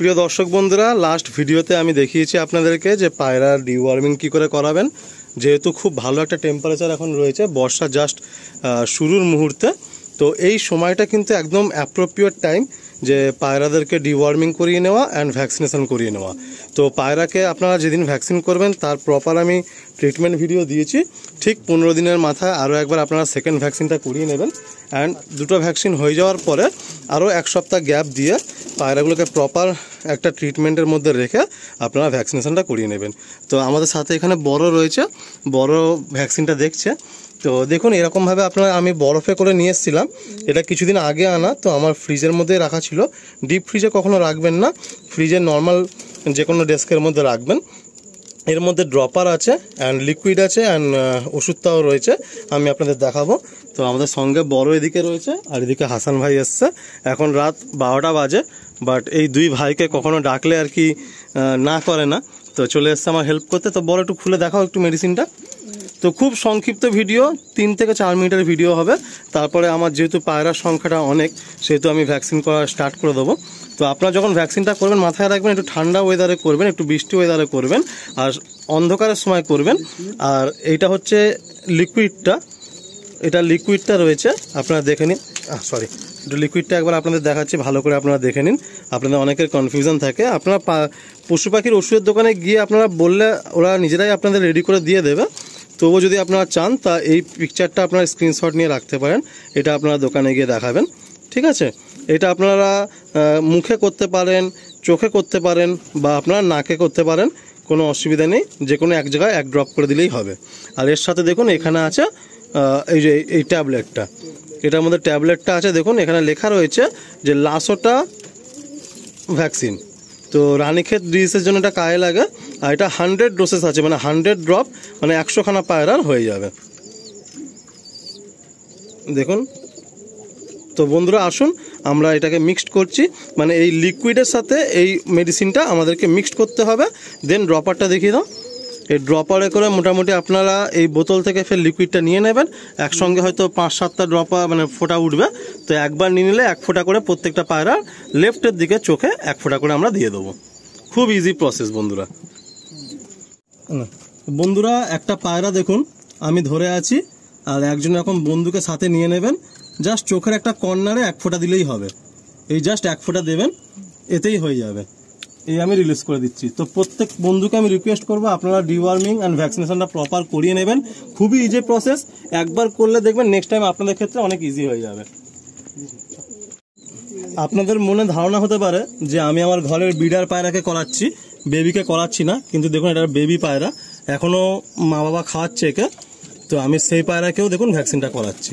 প্রিয় দর্শক বন্ধুরা, লাস্ট ভিডিওতে আমি দেখিয়েছি আপনাদেরকে যে পায়রার ডিওয়ার্মিং কী করে করাবেন। যেহেতু খুব ভালো একটা টেম্পারেচার এখন রয়েছে, বর্ষা জাস্ট শুরুর মুহূর্তে, তো এই সময়টা কিন্তু একদম অ্যাপ্রোপ্রিয়েট টাইম যে পায়রাদেরকে ডিওয়ার্মিং করিয়ে নেওয়া অ্যান্ড ভ্যাকসিনেশন করিয়ে নেওয়া। তো পায়রাকে আপনারা যেদিন ভ্যাকসিন করবেন তার প্রপার আমি ট্রিটমেন্ট ভিডিও দিয়েছি। ঠিক 15 দিনের মাথায় আরও একবার আপনারা সেকেন্ড ভ্যাকসিনটা করিয়ে নেবেন। অ্যান্ড দুটো ভ্যাকসিন হয়ে যাওয়ার পরে আরও 1 সপ্তাহ গ্যাপ দিয়ে পায়রাগুলোকে প্রপার একটা ট্রিটমেন্টের মধ্যে রেখে আপনারা ভ্যাকসিনেশনটা করিয়ে নেবেন। তো আমাদের সাথে এখানে বড় রয়েছে, বড় ভ্যাকসিনটা দেখছে। তো দেখুন এরকমভাবে আপনারা আমি বরফে করে নিয়ে এসেছিলাম, এটা কিছুদিন আগে আনা, তো আমার ফ্রিজের মধ্যে রাখা ছিল। ডিপ ফ্রিজে কখনো রাখবেন না, ফ্রিজে নর্মাল যে কোনো ডেস্কের মধ্যে রাখবেন। এর মধ্যে ড্রপার আছে অ্যান্ড লিকুইড আছে অ্যান্ড ওষুধটাও রয়েছে, আমি আপনাদের দেখাবো। তো আমাদের সঙ্গে বড় এদিকে রয়েছে আর এদিকে হাসান ভাই এসছে। এখন রাত 12টা বাজে, বাট এই দুই ভাইকে কখনো ডাকলে আর কি না করে না, তো চলে এসছে আমার হেল্প করতে। তো বড় একটু খুলে দেখাও একটু মেডিসিনটা। তো খুব সংক্ষিপ্ত ভিডিও, 3 থেকে 4 মিনিটের ভিডিও হবে। তারপরে আমার যেহেতু পায়রার সংখ্যাটা অনেক, সেহেতু আমি ভ্যাকসিন করা স্টার্ট করে দেবো। তো আপনারা যখন ভ্যাকসিনটা করবেন মাথায় রাখবেন একটু ঠান্ডা ওয়েদারে করবেন, একটু বৃষ্টি ওয়েদারে করবেন, আর অন্ধকারের সময় করবেন। আর এইটা হচ্ছে লিকুইডটা, এটা লিকুইডটা রয়েছে, আপনারা দেখে নিন। সরি, একটু লিকুইডটা একবার আপনাদের দেখাচ্ছি, ভালো করে আপনারা দেখে নিন। আপনাদের অনেকের কনফিউশন থাকে, আপনারা পশু পাখির ওষুধের দোকানে গিয়ে আপনারা বললে ওরা নিজেরাই আপনাদের রেডি করে দিয়ে দেবে। তবুও যদি আপনারা চান তা এই পিকচারটা আপনারা স্ক্রিনশট নিয়ে রাখতে পারেন, এটা আপনারা দোকানে গিয়ে দেখাবেন, ঠিক আছে। এটা আপনারা মুখে করতে পারেন, চোখে করতে পারেন, বা আপনারা নাকে করতে পারেন, কোনো অসুবিধা নেই। যে কোনো এক জায়গায় 1 ড্রপ করে দিলেই হবে। আর এর সাথে দেখুন এখানে আছে এই যে এই ট্যাবলেটটা, এটার মধ্যে ট্যাবলেটটা আছে। দেখুন এখানে লেখা রয়েছে যে লাসোটা ভ্যাকসিন। তো রানীক্ষেত ডিজিজের জন্য এটা কাজে লাগে। আর এটা 100 ডোসেস আছে, মানে 100 ড্রপ, মানে 100 খানা পায়রার হয়ে যাবে। দেখুন, তো বন্ধুরা আসুন আমরা এটাকে মিক্সড করছি, মানে এই লিকুইডের সাথে এই মেডিসিনটা আমাদেরকে মিক্সড করতে হবে। দেন ড্রপারটা দেখিয়ে দাও। এই ড্রপারে করে মোটামুটি আপনারা এই বোতল থেকে ফের লিকুইডটা নিয়ে নেবেন। একসঙ্গে হয়তো 5-7টা ড্রপার মানে ফোঁটা উঠবে, তো একবার নিয়ে নিলে 1 ফোঁটা করে প্রত্যেকটা পায়রার লেফটের দিকে চোখে 1 ফোঁটা করে আমরা দিয়ে দেবো। খুব ইজি প্রসেস বন্ধুরা। বন্ধুরা একটা পায়রা দেখুন আমি ধরে আছি, আর একজন এরকম বন্ধুকে সাথে নিয়ে নেবেন। জাস্ট চোখের একটা কর্নারে 1 ফোঁটা দিলেই হবে, এই জাস্ট 1 ফোঁটা দেবেন, এতেই হয়ে যাবে। এই আমি রিলিজ করে দিচ্ছি। তো প্রত্যেক বন্ধুকে আমি রিকোয়েস্ট করবো আপনারা ডিওয়ার্মিং অ্যান্ড ভ্যাকসিনেশনটা প্রপার করিয়ে নেবেন। খুবই ইজি প্রসেস, একবার করলে দেখবেন নেক্সট টাইম আপনাদের ক্ষেত্রে অনেক ইজি হয়ে যাবে। আপনাদের মনে ধারণা হতে পারে যে আমি আমার ঘরের বিডার পায়রাকে করাচ্ছি, বেবিকে করাচ্ছি না, কিন্তু দেখুন এটা বেবি পায়রা, এখনও মা বাবা খাওয়াচ্ছে একে। তো আমি সেই পায়রাকেও দেখুন ভ্যাকসিনটা করাচ্ছি।